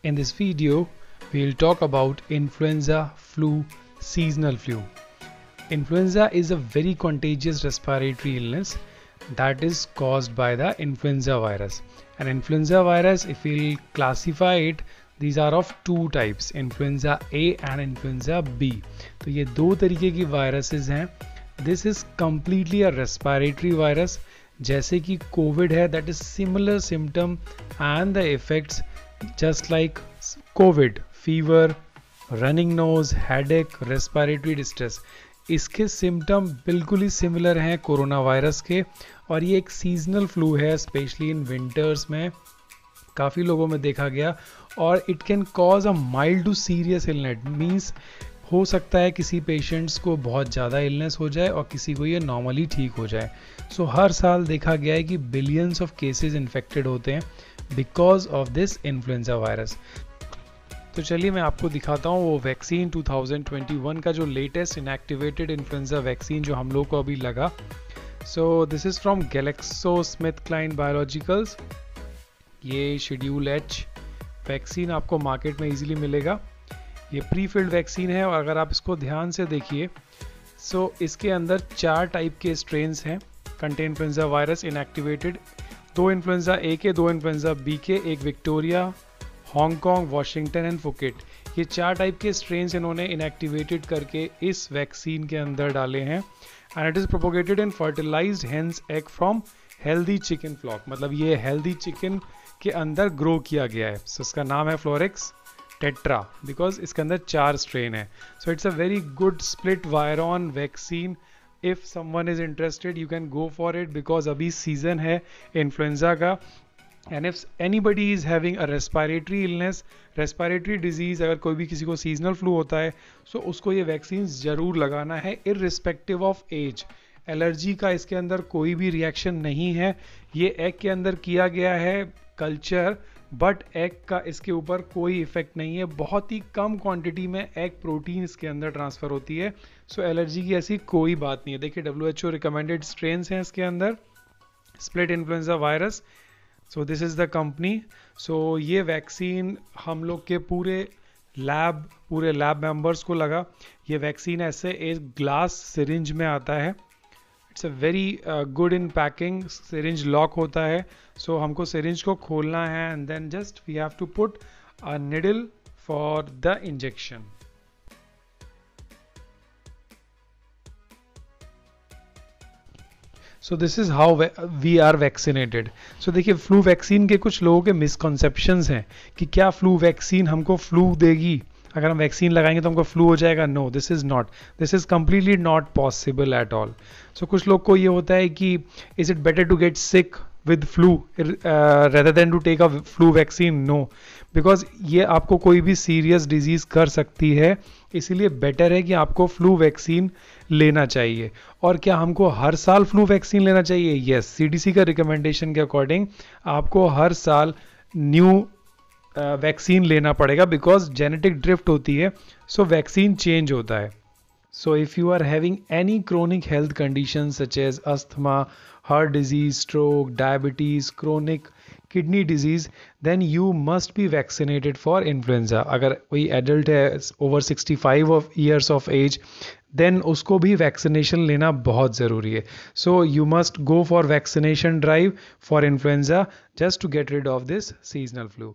In this video, we'll talk about influenza flu, seasonal flu. Influenza is a very contagious respiratory illness that is caused by the influenza virus. And influenza virus, if we'll classify it, these are of two types, influenza A and influenza B. तो ये दो तरीके की viruses हैं. This is completely a respiratory virus. जैसे कि COVID है, that is similar symptom and the effects just like COVID, fever, running nose, headache, respiratory distress. इसके सिम्टम बिल्कुल ही सिमिलर हैं कोरोना वायरस के और ये एक सीजनल फ्लू है स्पेशली इन विंटर्स में काफ़ी लोगों में देखा गया और it can cause a mild to serious illness means हो सकता है किसी पेशेंट्स को बहुत ज़्यादा इलनेस हो जाए और किसी को ये नॉर्मली ठीक हो जाए. सो हर साल देखा गया है कि बिलियंस ऑफ केसेस इन्फेक्टेड होते हैं because of this influenza virus. तो चलिए मैं आपको दिखाता हूँ वो वैक्सीन 2021 का जो लेटेस्ट इनएक्टिवेटेड इन्फ्लुएंजा वैक्सीन जो हम लोग को अभी लगा. सो this is from GlaxoSmithKline biologicals. ये शेड्यूल एच वैक्सीन आपको मार्केट में इजीली मिलेगा. ये प्री फिल्ड वैक्सीन है और अगर आप इसको ध्यान से देखिए सो इसके अंदर 4 टाइप के स्ट्रेन्स हैं contain influenza virus inactivated. 2 influenza ए के, 2 इन्फ्लुएंजा बी के, एक Victoria, Hong Kong, Washington and Phuket. ये 4 टाइप के स्ट्रेन्स इन्होंने इनएक्टिवेटेड करके इस वैक्सीन के अंदर डाले हैं and it is propagated in fertilised hens egg from healthy chicken flock. मतलब ये हेल्दी चिकन के अंदर ग्रो किया गया है. सो इसका नाम है फ्लोरेक्स टेट्रा बिकॉज इसके अंदर 4 स्ट्रेन है. So it's a very good split virion vaccine. If someone is interested you can go for it because अभी सीजन है इन्फ्लुएंजा का. And if anybody is having a respiratory illness, respiratory disease, अगर कोई भी किसी को seasonal flu होता है सो उसको ये वैक्सीन ज़रूर लगाना है इररिस्पेक्टिव ऑफ एज. एलर्जी का इसके अंदर कोई भी रिएक्शन नहीं है. ये एग के अंदर किया गया है कल्चर बट एग का इसके ऊपर कोई इफेक्ट नहीं है. बहुत ही कम क्वांटिटी में एग प्रोटीन इसके अंदर ट्रांसफ़र होती है. सो एलर्जी की ऐसी कोई बात नहीं है. देखिए WHO रिकमेंडेड स्ट्रेन्स हैं इसके अंदर split influenza virus. So this is the company. So ये वैक्सीन हम लोग के पूरे लैब मेंबर्स को लगा. ये वैक्सीन ऐसे एक ग्लास सिरिंज में आता है. It's a very good in packing. Syringe lock होता है. सो हमको सिरिंज को खोलना है and then just we have to put a needle for the injection. So this is how we are vaccinated. So देखिए फ्लू वैक्सीन के कुछ लोगों के मिसकॉन्सेप्शंस हैं कि क्या फ्लू वैक्सीन हमको फ्लू देगी, अगर हम वैक्सीन लगाएंगे तो हमको फ्लू हो जाएगा. No, this is completely not possible at all. So कुछ लोग को ये होता है कि is it better to get sick with flu rather than to take a flu vaccine. No, because ये आपको कोई भी सीरियस डिजीज़ कर सकती है. इसीलिए बेटर है कि आपको फ्लू वैक्सीन लेना चाहिए. और क्या हमको हर साल फ्लू वैक्सीन लेना चाहिए? यस, CDC का रिकमेंडेशन के अकॉर्डिंग आपको हर साल न्यू वैक्सीन लेना पड़ेगा बिकॉज जेनेटिक ड्रिफ्ट होती है. सो वैक्सीन चेंज होता है. So if you are having any chronic health conditions such as asthma, heart disease, stroke, diabetes, chronic kidney disease, then you must be vaccinated for influenza. अगर कोई adult है over 65 years of age, then उसको भी vaccination लेना बहुत ज़रूरी है. So you must go for vaccination drive for influenza just to get rid of this seasonal flu.